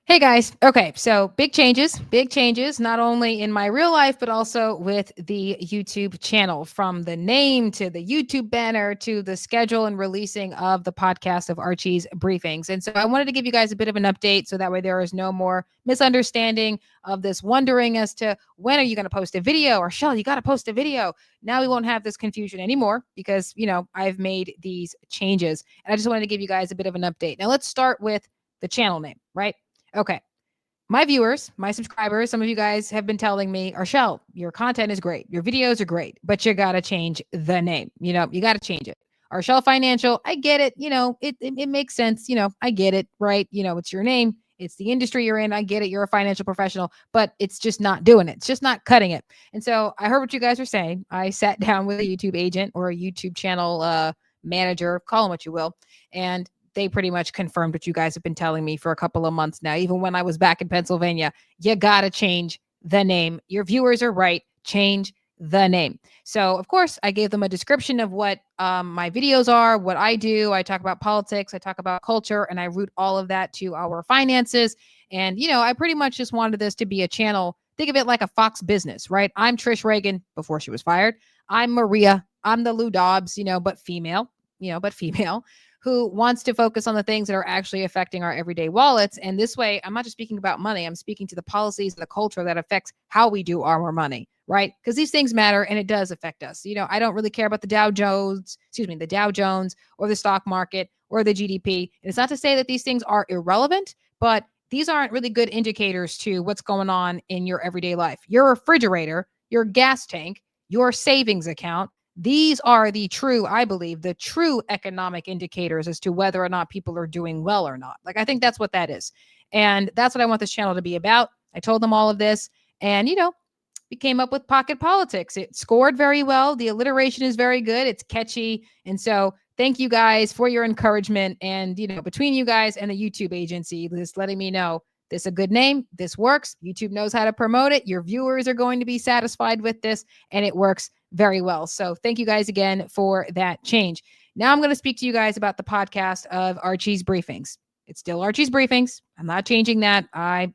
Hey guys. Okay, so big changes, not only in my real life, but also with the YouTube channel, from the name to the YouTube banner to the schedule and releasing of the podcast of Archie's Briefings. And so I wanted to give you guys a bit of an update so that way there is no more misunderstanding of this wondering as to when are you going to post a video, or Shell, you got to post a video. Now we won't have this confusion anymore because, I've made these changes. And I just wanted to give you guys a bit of an update. Now let's start with the channel name, right? Okay. My viewers, my subscribers, some of you guys have been telling me, Arshel, your content is great. Your videos are great, but you got to change the name. You got to change it. Arshel Financial, I get it. It makes sense. I get it, right? It's your name. It's the industry you're in. I get it. You're a financial professional, but it's just not doing it. It's just not cutting it. And so I heard what you guys were saying. I sat down with a YouTube agent or a YouTube channel manager, call them what you will, and they pretty much confirmed what you guys have been telling me for a couple of months now. Even when I was back in Pennsylvania, you got to change the name. Your viewers are right. Change the name. So, of course, I gave them a description of what my videos are, what I do. I talk about politics, I talk about culture, and I root all of that to our finances. And, I pretty much just wanted this to be a channel. Think of it like a Fox business, right? I'm Trish Reagan before she was fired. I'm Maria. I'm the Lou Dobbs, but female, who wants to focus on the things that are actually affecting our everyday wallets. And this way, I'm not just speaking about money, I'm speaking to the policies and the culture that affects how we do our money, right? Because these things matter and it does affect us. I don't really care about the Dow Jones or the stock market or the GDP. And it's not to say that these things are irrelevant, but these aren't really good indicators to what's going on in your everyday life. Your refrigerator, your gas tank, your savings account, these are I believe, the true economic indicators as to whether or not people are doing well or not. Like, I think that's what that is. And that's what I want this channel to be about. I told them all of this. And, we came up with Pocket Politics. It scored very well. The alliteration is very good. It's catchy. And so thank you guys for your encouragement. And, between you guys and the YouTube agency, just letting me know this is a good name. This works. YouTube knows how to promote it. Your viewers are going to be satisfied with this, and it works very well. So thank you guys again for that change. Now I'm going to speak to you guys about the podcast of Archie's Briefings. It's still Archie's Briefings. I'm not changing that. I'm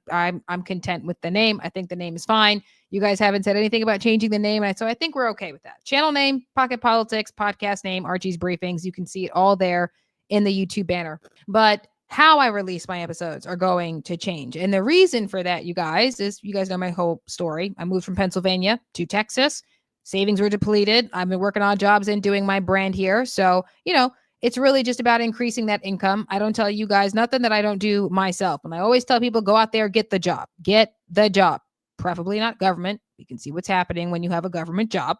content with the name. I think the name is fine. You guys haven't said anything about changing the name, so I think we're okay with that. Channel name, Pocket Politics, podcast name, Archie's Briefings. You can see it all there in the YouTube banner. But how I release my episodes are going to change. And the reason for that, you guys, is you guys know my whole story. I moved from Pennsylvania to Texas. Savings were depleted. I've been working on jobs and doing my brand here. So, it's really just about increasing that income. I don't tell you guys nothing that I don't do myself. And I always tell people, go out there, get the job, preferably not government. You can see what's happening when you have a government job.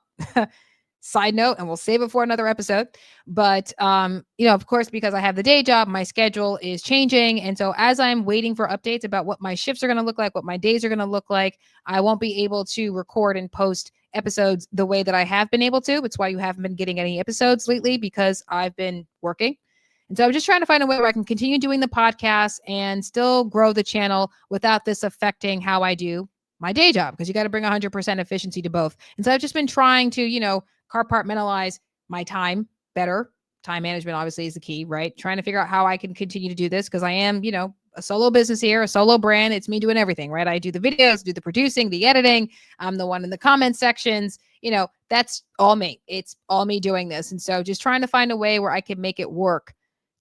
Side note, and we'll save it for another episode. But, of course, because I have the day job, my schedule is changing. And so as I'm waiting for updates about what my shifts are going to look like, what my days are going to look like, I won't be able to record and post episodes the way that I have been able to. It's why you haven't been getting any episodes lately, because I've been working. And so I'm just trying to find a way where I can continue doing the podcast and still grow the channel without this affecting how I do my day job, because you got to bring 100% efficiency to both. And so I've just been trying to, compartmentalize my time better. Time management obviously is the key, right? Trying to figure out how I can continue to do this, because I am, a solo business here, a solo brand. It's me doing everything, right? I do the videos, do the producing, the editing. I'm the one in the comment sections. That's all me. It's all me doing this. And so just trying to find a way where I can make it work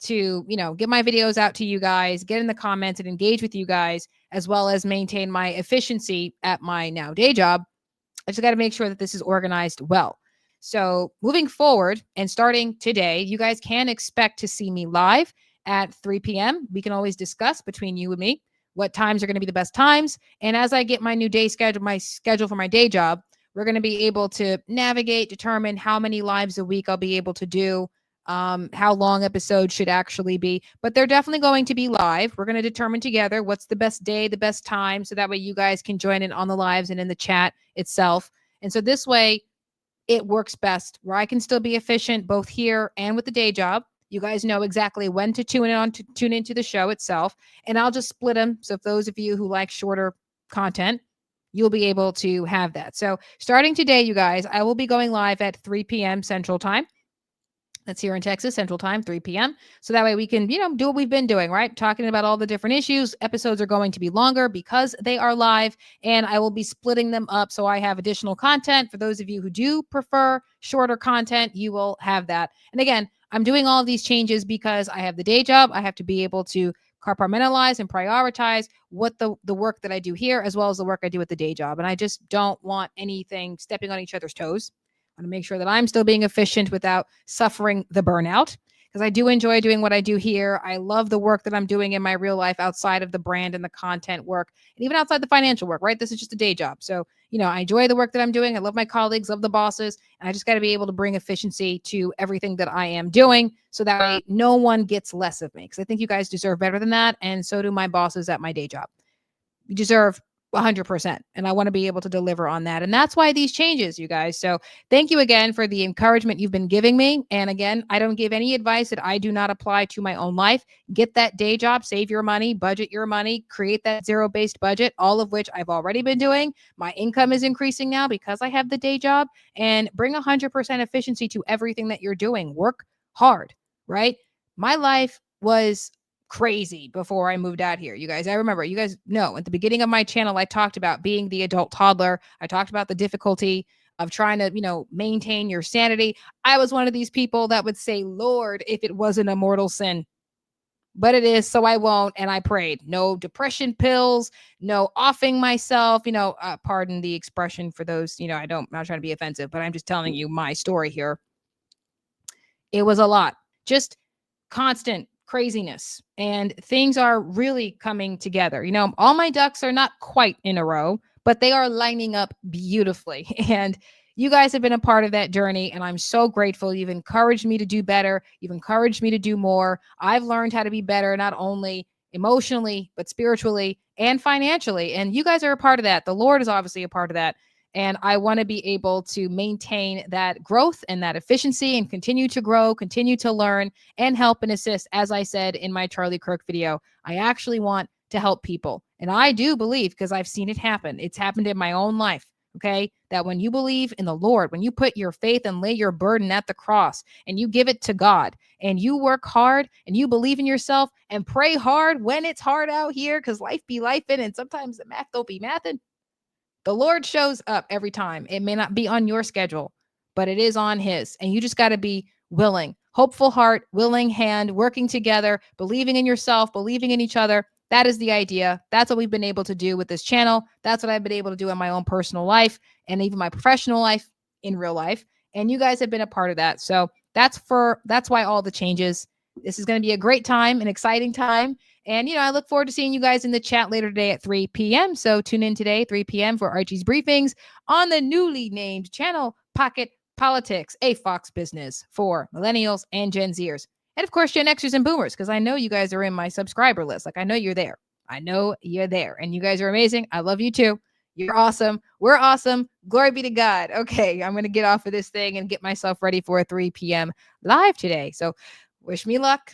to, get my videos out to you guys, get in the comments and engage with you guys, as well as maintain my efficiency at my now day job. I just got to make sure that this is organized well. So moving forward and starting today, you guys can expect to see me live at 3 p.m. We can always discuss between you and me what times are going to be the best times. And as I get my new day schedule, my schedule for my day job, we're going to be able to navigate, determine how many lives a week I'll be able to do, how long episodes should actually be. But they're definitely going to be live. We're going to determine together what's the best day, the best time, so that way you guys can join in on the lives and in the chat itself. And so this way, it works best where I can still be efficient both here and with the day job. You guys know exactly when to tune into the show itself, and I'll just split them. So if those of you who like shorter content, you'll be able to have that. So starting today, you guys, I will be going live at 3 p.m. Central Time. That's here in Texas, Central Time, 3 p.m. So that way we can, do what we've been doing, right? Talking about all the different issues. Episodes are going to be longer because they are live, and I will be splitting them up so I have additional content. For those of you who do prefer shorter content, you will have that. And again, I'm doing all of these changes because I have the day job. I have to be able to compartmentalize and prioritize what the work that I do here, as well as the work I do at the day job. And I just don't want anything stepping on each other's toes. I want to make sure that I'm still being efficient without suffering the burnout, because I do enjoy doing what I do here. I love the work that I'm doing in my real life outside of the brand and the content work, and even outside the financial work, right? This is just a day job. So, I enjoy the work that I'm doing. I love my colleagues, love the bosses, and I just got to be able to bring efficiency to everything that I am doing so that way no one gets less of me, because I think you guys deserve better than that. And so do my bosses at my day job. You deserve 100%. And I want to be able to deliver on that. And that's why these changes, you guys. So thank you again for the encouragement you've been giving me. And again, I don't give any advice that I do not apply to my own life. Get that day job, save your money, budget your money, create that zero-based budget, all of which I've already been doing. My income is increasing now because I have the day job, and bring 100% efficiency to everything that you're doing. Work hard, right? My life was crazy before I moved out here. You guys, I remember, you guys know at the beginning of my channel, I talked about being the adult toddler. I talked about the difficulty of trying to, maintain your sanity. I was one of these people that would say, Lord, if it wasn't a mortal sin, but it is, so I won't. And I prayed, no depression pills, no offing myself, pardon the expression for those, I'm not trying to be offensive, but I'm just telling you my story here. It was a lot, just constant craziness, and things are really coming together. All my ducks are not quite in a row, but they are lining up beautifully. And you guys have been a part of that journey, and I'm so grateful. You've encouraged me to do better. You've encouraged me to do more. I've learned how to be better, not only emotionally, but spiritually and financially. And you guys are a part of that. The Lord is obviously a part of that. And I want to be able to maintain that growth and that efficiency and continue to grow, continue to learn, and help and assist. As I said in my Charlie Kirk video, I actually want to help people. And I do believe, because I've seen it happen. It's happened in my own life. Okay, that when you believe in the Lord, when you put your faith and lay your burden at the cross and you give it to God and you work hard and you believe in yourself and pray hard when it's hard out here, because life be lifing and sometimes the math don't be mathin'. The Lord shows up every time. It may not be on your schedule, but it is on his. And you just got to be willing, hopeful heart, willing hand, working together, believing in yourself, believing in each other. That is the idea. That's what we've been able to do with this channel. That's what I've been able to do in my own personal life and even my professional life in real life. And you guys have been a part of that. So that's why all the changes. This is going to be a great time, an exciting time. And, I look forward to seeing you guys in the chat later today at 3 p.m. So tune in today, 3 p.m. for Archie's briefings on the newly named channel, Pocket Politics, a Fox business for millennials and Gen Zers. And of course, Gen Xers and Boomers, because I know you guys are in my subscriber list. Like, I know you're there. I know you're there. And you guys are amazing. I love you too. You're awesome. We're awesome. Glory be to God. Okay, I'm going to get off of this thing and get myself ready for a 3 p.m. live today. So wish me luck.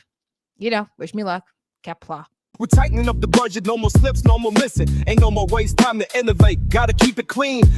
Wish me luck. Kapla. We're tightening up the budget, no more slips, no more missing. Ain't no more waste time to innovate, gotta keep it clean.